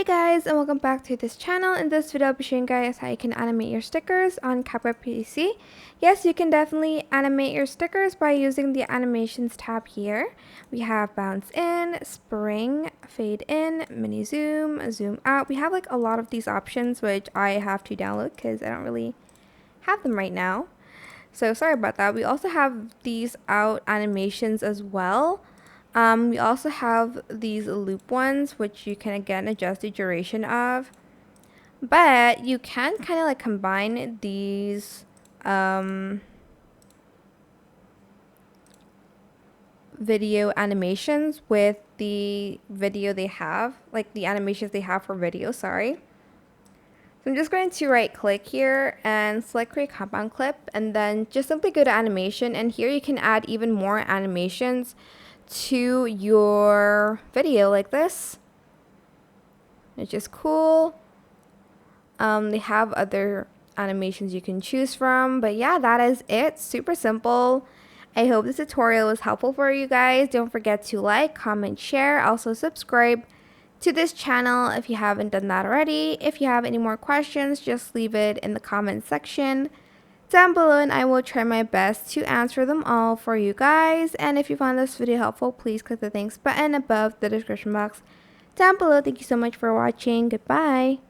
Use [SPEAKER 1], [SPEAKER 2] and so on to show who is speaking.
[SPEAKER 1] Hey guys, and welcome back to this channel. In this video, I'll be showing you guys how you can animate your stickers on CapCut PC. Yes, you can definitely animate your stickers by using the animations tab here. We have bounce in, spring, fade in, mini zoom, zoom out. We have like a lot of these options, which I have to download because I don't really have them right now. So sorry about that. We also have these out animations as well. We also have these loop ones, which you can again adjust the duration of. But you can kind of like combine these video animations with the video they have, like the animations they have for video, sorry. So I'm just going to right click here and select create compound clip, and then just simply go to animation, and here you can add even more animations to your video like this, which is cool. They have other animations you can choose from, but yeah, that is it. Super simple. I hope this tutorial was helpful for you guys. Don't forget to like, comment, share, also subscribe to this channel if you haven't done that already. If you have any more questions, just leave it in the comment section down below and I will try my best to answer them all for you guys. And if you found this video helpful, please click the thanks button above the description box down below. Thank you so much for watching. Goodbye.